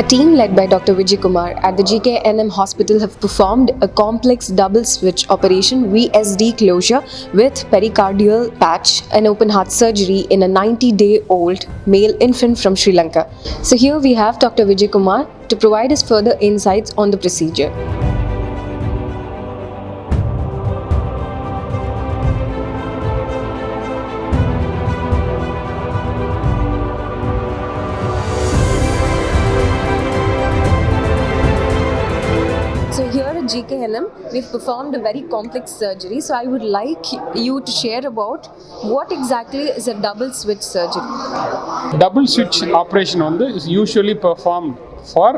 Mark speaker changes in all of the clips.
Speaker 1: A team led by Dr. Vijay Kumar at the GKNM hospital have performed a complex double switch operation VSD closure with pericardial patch and open heart surgery in a 90-day-old male infant from Sri Lanka. So here we have Dr. Vijay Kumar to provide us further insights on the procedure. So here at GKNM, we've performed a very complex surgery. So I would like you to share about what exactly is a double switch surgery.
Speaker 2: Double switch operation is usually performed for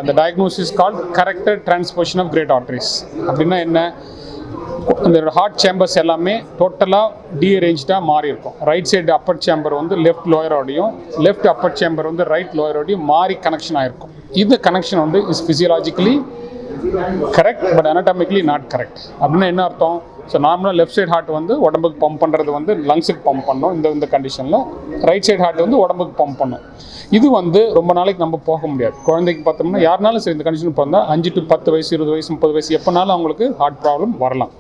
Speaker 2: the diagnosis called corrected transposition of great arteries. அப்படின்னா என்ன, இந்த heart chambers எல்லாமே டோட்டலாக டீஅரேஞ்சாக மாறி இருக்கும். Right side upper chamber left லோயரோடையும், left upper chamber right லோயரோடையும் மாறி கனெக்ஷன் ஆகிருக்கும். இந்த connection is physiologically correct but anatomically not correct. அப்படின்னா என்ன அர்த்தம்? ஸோ நார்மலாக லெஃப்ட் சைட் ஹார்ட் உடம்புக்கு பம்ப் பண்ணுறது லங்ஸுக்கு பம்ப் பண்ணும். இந்த கண்டிஷனில் ரைட் சைட் ஹார்ட் உடம்புக்கு பம்ப் பண்ணும். இது ரொம்ப நாளைக்கு நம்ம போக முடியாது. குழந்தைக்கு பார்த்தோம்னா யாருனாலும் சரி இந்த கண்டிஷன் பிறந்தால் 5 to 10 வயசு 20 வயசு 30 வயசு எப்போனாலும் அவங்களுக்கு ஹார்ட் ப்ராப்ளம் வரலாம்.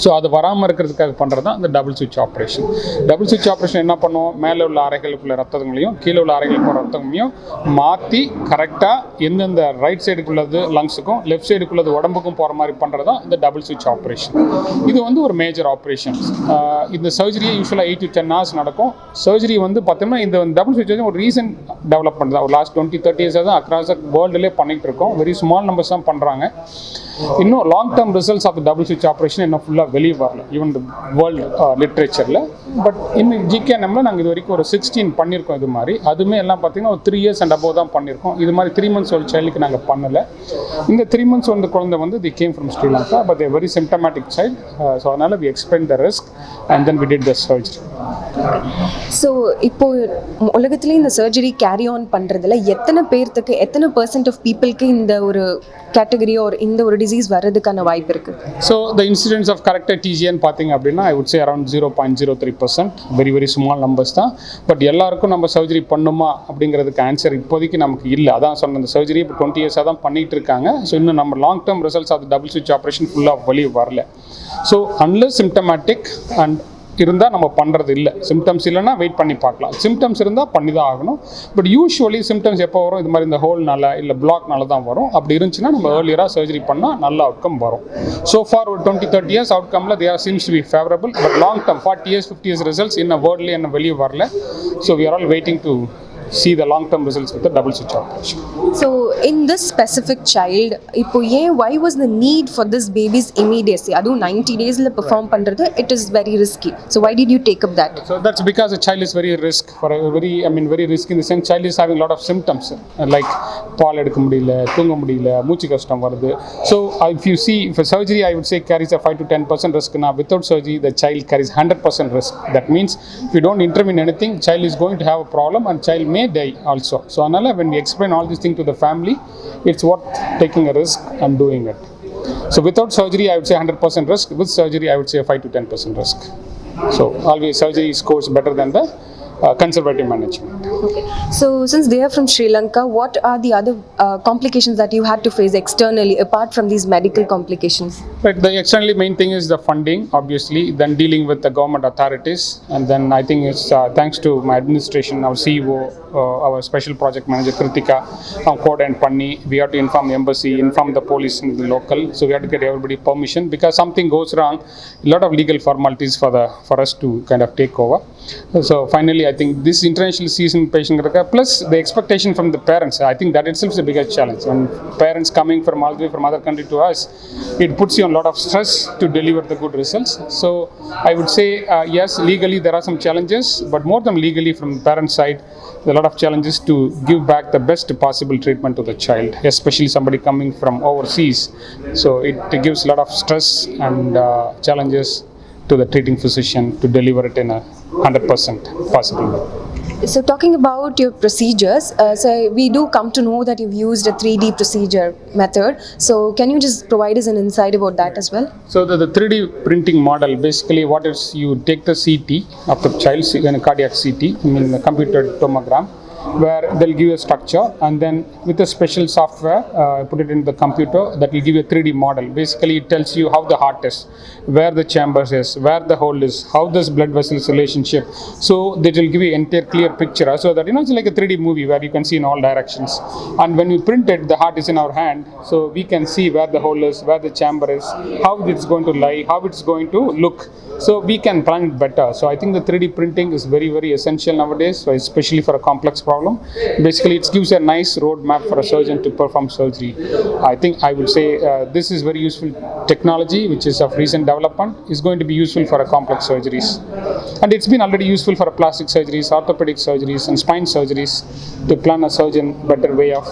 Speaker 2: ஸோ அது வராமல் இருக்கிறதுக்காக பண்ணுறது தான் இந்த டபுள் ஸ்விட்ச் ஆப்ரேஷன். டபுள் ஸ்விட்ச் ஆப்ரேஷன் என்ன பண்ணுவோம், மேலே உள்ள அறைகளுக்குள்ள ரத்தங்களையும் கீழே உள்ள அறைகளுக்கு போகிற ரத்தங்களையும் மாற்றி கரெக்டாக எந்தெந்த ரைட் சைடுக்குள்ளது லங்ஸுக்கும் லெஃப்ட் சைடுக்குள்ளது உடம்புக்கும் போகிற மாதிரி பண்ணுறது தான் இந்த டபுள் ஸ்விட்ச் ஆப்ரேஷன். இது ஒரு மேஜர் ஆப்ரேஷன். இந்த சர்ஜரியை யூஸ்வலாக 8 to 10 hours நடக்கும். சர்ஜரி பார்த்தோம்னா இந்த டபுள் ஸ்விட்ச் ஒரு ரீசன்ட் டெவலப்மெண்ட் தான். ஒரு லாஸ்ட் 20-30 years தான் அக்ராஸ் வேர்ல்டுலேயே பண்ணிகிட்டு இருக்கோம். வெரி ஸ்மால் நம்பர்ஸ் தான் பண்ணுறாங்க. இன்னும் long term results of double ஸ்விட்ச் ஆப்ரேஷன் இன்னும் ஃபுல்லாக வெளியே வரல ஈவன் வேர்ல்டு லிட்ரேச்சரில். பட் இன்னும் GKNMல நாங்கள் இது வரைக்கும் ஒரு 16 பண்ணியிருக்கோம். இது மாதிரி அதுவுமே எல்லாம் பார்த்தீங்கன்னா ஒரு 3 years and above தான் பண்ணியிருக்கோம். இது மாதிரி 3 months old சைல்டுக்கு நாங்கள் பண்ணலை. இந்த 3 months old குழந்தை the came from Sri Lanka but a very symptomatic child. So அதனால் we expect the risk and then we did the surgery.
Speaker 1: So இப்போ உலகத்துலேயே இந்த சர்ஜரி கேரி ஆன் பண்ணுறதுல எத்தனை பேர்த்துக்கு, எத்தனை % ஆஃப் பீப்புளுக்கு இந்த ஒரு கேட்டகரி ஒரு இந்த ஒரு டிசீஸ் வர்றதுக்கான வாய்ப்பு இருக்குது?
Speaker 2: So the incidence of corrected TGN பார்த்தீங்க அப்படின்னா I would say around 0.03%. Very very small numbers தான். பட் எல்லாருக்கும் நம்ம சர்ஜரி பண்ணுமா அப்படிங்கிறதுக்கு ஆன்சர் இப்போதைக்கு நமக்கு இல்லை. அதான் சொன்ன இந்த சர்ஜரி இப்போ 20 years தான் பண்ணிகிட்டு இருக்காங்க. ஸோ இன்னும் நம்ம long term results of double ஸ்விட்ச் ஆப்ரேஷன் ஃபுல்லாக வெளியே வரல. ஸோ அன்லெஸ் சிம்டமேட்டிக் அண்ட் இருந்தால் நம்ம பண்ணுறது இல்லை. சிம்டம்ஸ் இல்லைன்னா வெயிட் பண்ணி பார்க்கலாம். சிம்டம்ஸ் இருந்தால் பண்ணி தான் ஆகணும். பட் யூஸ்வலி சிம்டம்ஸ் எப்போ வரும், இது மாதிரி இந்த ஹோல்னால இல்லை பிளாக்னால தான் வரும். அப்படி இருந்துச்சுன்னா நம்ம ஏர்லியராக சர்ஜரி பண்ணால் நல்ல அவுட்கம் வரும். ஸோ ஃபார் ஒரு 20-30 years அவுட்கமில் they are seems to be favourable. But long term 40 years 50 years results இன்னும் வேர்ல்ட்லேயே என்ன வெளியே வரல. So we are all waiting to see the long term results with the double switch operation.
Speaker 1: So in this specific child, why was the need for this baby's immediacy? Adu 90 days la perform pandrathu, it is very risky. So why did you take up that?
Speaker 2: So that's because the child is very very risky in the sense child is having a lot of symptoms like paal edukka mudiyala, thoonga mudiyala, moochu kashtam varudhu. So if you see, for surgery I would say carries a 5 to 10% risk. Now without surgery the child carries 100% risk. That means if you don't intervene anything, child is going to have a problem and child may die also. So anala when we explain all these things to the family, it's worth taking a risk and doing it. So without surgery I would say 100% risk. With surgery I would say 5 to 10% risk. So always surgery scores better than the conservative management.
Speaker 1: Okay. So since they are from Sri Lanka, what are the other complications that you had to face externally apart from these medical complications?
Speaker 2: Right, the externally main thing is the funding, obviously, then dealing with the government authorities, and then I think it's thanks to my administration, our CEO, our special project manager Kritika, coordinate panni, we have to inform the embassy, inform the police in the local, so we have to get everybody permission because something goes wrong, a lot of legal formalities for us to kind of take over. So finally I think this international season patient plus the expectation from the parents, I think that itself is the biggest challenge. When parents coming from all the way from other country to us, it puts you on a lot of stress to deliver the good results. So I would say yes, legally there are some challenges, but more than legally from the parent side there are a lot of challenges to give back the best possible treatment to the child, especially somebody coming from overseas. So it gives a lot of stress and challenges to the treating physician to deliver it in a 100% possible way.
Speaker 1: So talking about your procedures, so we do come to know that you've used a 3D procedure method. So can you just provide us an insight about that as well?
Speaker 2: So the 3D printing model, basically what is, you take the CT of the child, a cardiac CT, the computed tomogram, where they'll give you a structure, and then with a special software, put it in the computer, that will give you a 3D model. Basically, it tells you how the heart is, where the chambers is, where the hole is, how this blood vessels relationship. So that will give you entire clear picture, so that it's like a 3D movie where you can see in all directions. And when we print it, the heart is in our hand, so we can see where the hole is, where the chamber is, how it's going to lie, how it's going to look, so we can plan it better. So I think the 3D printing is very, very essential nowadays, so especially for a complex problem. Basically, it gives a nice roadmap for a surgeon to perform surgery. I think I would say this is very useful technology, which is of recent development, is going to be useful for a complex surgeries. And it's been already useful for plastic surgeries, orthopedic surgeries, and spine surgeries, to plan a surgeon better way of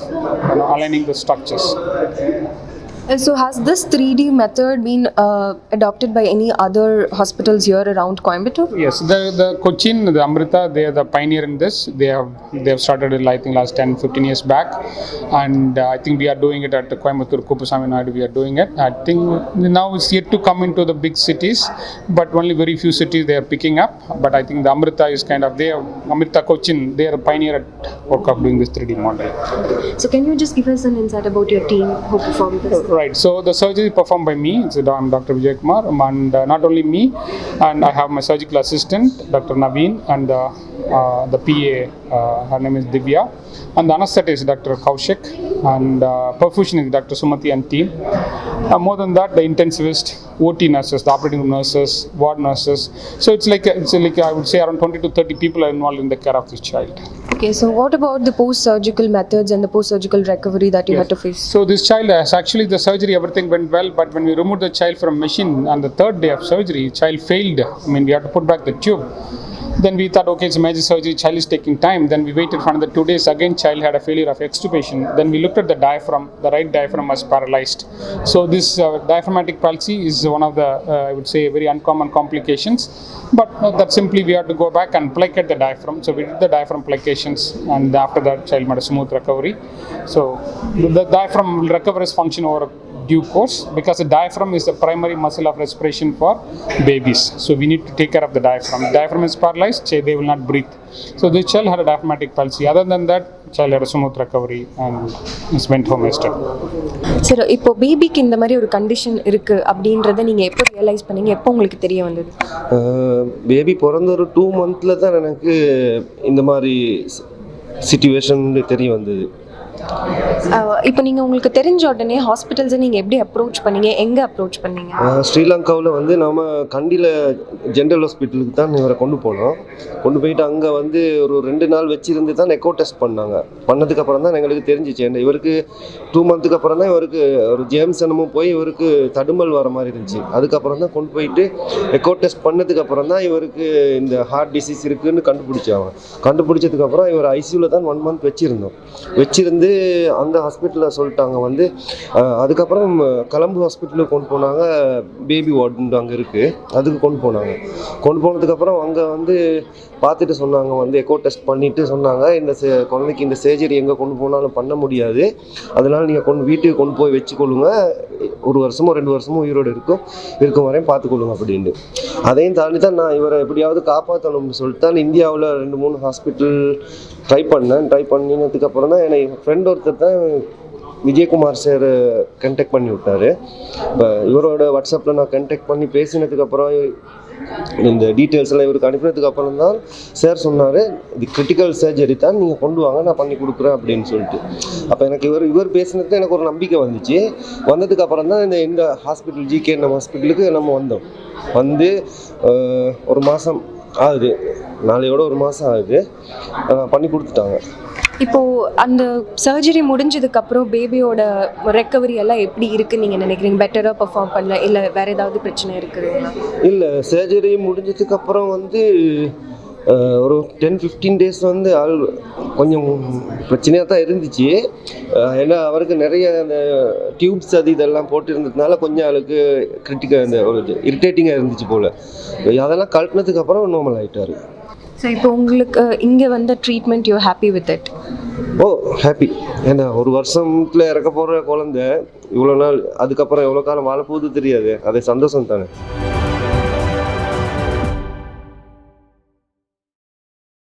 Speaker 2: aligning the structures.
Speaker 1: So has this 3D method been adopted by any other hospitals here around Coimbatore?
Speaker 2: Yes, the Cochin, the Amrita, they are the pioneer in this. They have started it, I think, last 10-15 years back, and I think we are doing it at the Coimbatore, Kupasamy Naidu, we are doing it. I think now it's yet to come into the big cities, but only very few cities they are picking up. But I think the Amrita is kind of, Amrita Cochin, they are a pioneer at work of doing this 3D model.
Speaker 1: So can you just give us an insight about your team who performed this?
Speaker 2: Right, so the surgery performed by me, I'm Dr. Vijay Kumar, and not only me, and I have my surgical assistant, Dr. Naveen, and the PA, her name is Divya, and the anesthetist is Dr. Kaushik, and perfusionist Dr. Sumati and team. More than that, the intensivist, OT nurses, the operating room nurses, ward nurses. So it's like I would say around 20 to 30 people are involved in the care of this child.
Speaker 1: Okay, so what about the post-surgical methods and the post-surgical recovery that you had to face?
Speaker 2: So this child has actually, the surgery, everything went well, but when we removed the child from machine on the third day of surgery, child failed. I mean, we had to put back the tube. Then we thought, okay, it's a major surgery, child is taking time. Then we waited for another 2 days. Again, child had a failure of extubation. Then we looked at the diaphragm. The right diaphragm was paralyzed. So this diaphragmatic palsy is one of the, I would say, very uncommon complications. But that simply we had to go back and placate the diaphragm. So we did the diaphragm placations, and after that, child made a smooth recovery. So the diaphragm will recover its function over due course, because the diaphragm is the primary muscle of respiration for babies. So we need to take care of the diaphragm. The diaphragm is paralyzed, they will not breathe. So this child had a diaphragmatic palsy. Other than that, child had a smooth recovery and went home yesterday.
Speaker 1: Sir, இப்போ பேபிக்கு இந்த மாதிரி ஒரு condition இருக்கு அப்படின்றத நீங்க எப்போ realise பண்ணீங்க, எப்போ உங்களுக்கு தெரிய வந்தது?
Speaker 3: பேபி பிறந்த ஒரு 2 months தான் எனக்கு இந்த மாதிரி சிச்சுவேஷன் தெரிய வந்தது.
Speaker 1: இப்போ நீங்கள் உங்களுக்கு தெரிஞ்ச உடனே ஹாஸ்பிட்டல்ஸை நீங்கள் எப்படி அப்ரோச் பண்ணீங்க, எங்கே அப்ரோச் பண்ணீங்க?
Speaker 3: ஸ்ரீலங்காவில் வந்து நம்ம கண்டியில் ஜென்ரல் ஹாஸ்பிட்டலுக்கு தான் இவரை கொண்டு போனோம். கொண்டு போயிட்டு அங்கே வந்து ஒரு 2 நாள் வச்சிருந்து தான் எக்கோ டெஸ்ட் பண்ணாங்க. பண்ணதுக்கப்புறம் தான் எங்களுக்கு தெரிஞ்சிச்சு, இவருக்கு 2 months அப்புறம் தான் இவருக்கு ஒரு ஜேம்ஸ் என்னமும் போய் இவருக்கு தடுமல் வர மாதிரி இருந்துச்சு. அதுக்கப்புறம் தான் கொண்டு போயிட்டு எக்கோ டெஸ்ட் பண்ணதுக்கப்புறம் தான் இவருக்கு இந்த ஹார்ட் டிசீஸ் இருக்குதுன்னு கண்டுபிடிச்சாங்க. கண்டுபிடிச்சதுக்கப்புறம் இவர் ஐசியூவில் தான் 1 month வச்சிருந்து அந்த ஹாஸ்பிட்டலில் சொல்லிட்டாங்க வந்து. அதுக்கப்புறம் கலம்பு ஹாஸ்பிட்டலுக்கு கொண்டு போனாங்க. பேபி வார்டு அங்கே இருக்குது, அதுக்கு கொண்டு போனாங்க. கொண்டு போனதுக்கப்புறம் அங்கே வந்து பார்த்துட்டு சொன்னாங்க வந்து எக்கோ டெஸ்ட் பண்ணிவிட்டு சொன்னாங்க, இந்த குழந்தைக்கு இந்த சர்ஜரி எங்கே கொண்டு போனாலும் பண்ண முடியாது, அதனால் நீங்கள் வீட்டுக்கு கொண்டு போய் வச்சுக்கொள்ளுங்க, 1 வருஷமோ 2 வருஷமோ உயிரோடு இருக்கும் வரையும் பார்த்துக்கொள்ளுங்க அப்படின்ட்டு. அதையும் தாண்டி தான் நான் இவரை எப்படியாவது காப்பாற்றணும்னு சொல்லிட்டு தான் இந்தியாவில் 2-3 ஹாஸ்பிட்டல் ட்ரை பண்ணினதுக்கப்புறம் தான் என்னை ஃப்ரெண்ட் ஒருத்தர் தான் விஜயகுமார் சார் கண்டெக்ட் பண்ணி விட்டார். இப்போ இவரோட வாட்ஸ்அப்பில் நான் கண்டெக்ட் பண்ணி பேசினதுக்கப்புறம் இந்த டீட்டெயில்ஸ் எல்லாம் இவருக்கு அனுப்பினதுக்கு அப்புறம் தான் சார் சொன்னார், இது கிரிட்டிக்கல் சர்ஜரி தான், நீங்கள் கொண்டு வாங்க, நான் பண்ணி கொடுக்குறேன் அப்படின்னு சொல்லிட்டு. அப்போ எனக்கு இவர் பேசினது எனக்கு ஒரு நம்பிக்கை வந்துச்சு. வந்ததுக்கப்புறம் தான் இந்த ஹாஸ்பிட்டல் GKNM ஹாஸ்பிட்டலுக்கு நம்ம வந்தோம். வந்து 1 மாதம் ஆகுது, நாளையோட 1 மாதம் ஆகுது, பண்ணி கொடுத்துட்டாங்க.
Speaker 1: இப்போது அந்த சர்ஜரி முடிஞ்சதுக்கப்புறம் பேபியோட ரெக்கவரி எல்லாம் எப்படி இருக்குன்னு நீங்கள் நினைக்கிறீங்க? பெட்டராக பெர்ஃபார்ம் பண்ணல, இல்லை வேறு ஏதாவது பிரச்சனை இருக்குதுங்களா?
Speaker 3: இல்லை, சர்ஜரி முடிஞ்சதுக்கப்புறம் வந்து ஒரு 10-15 days வந்து கொஞ்சம் பிரச்சனையாக தான் இருந்துச்சு. ஏன்னா அவருக்கு நிறைய அந்த டியூப்ஸ் இதெல்லாம் போட்டு இருந்ததுனால கொஞ்சம் அவளுக்கு கிரிட்டிக்கல் அந்த ஒரு இரிட்டேட்டிங்காக இருந்துச்சு போல். அதெல்லாம் கழட்டினதுக்கப்புறம் நார்மல் ஆகிட்டார்.
Speaker 1: ஸோ இப்போ உங்களுக்கு இங்கே வந்த treatment you happy with it?
Speaker 3: Happy. ஏன்னா 1 வருஷத்தில் இறக்க போகிற குழந்தை இவ்வளோ நாள், அதுக்கப்புறம் எவ்வளோ காலம் வாழ போகுது தெரியாது, அது சந்தோஷம் தானே.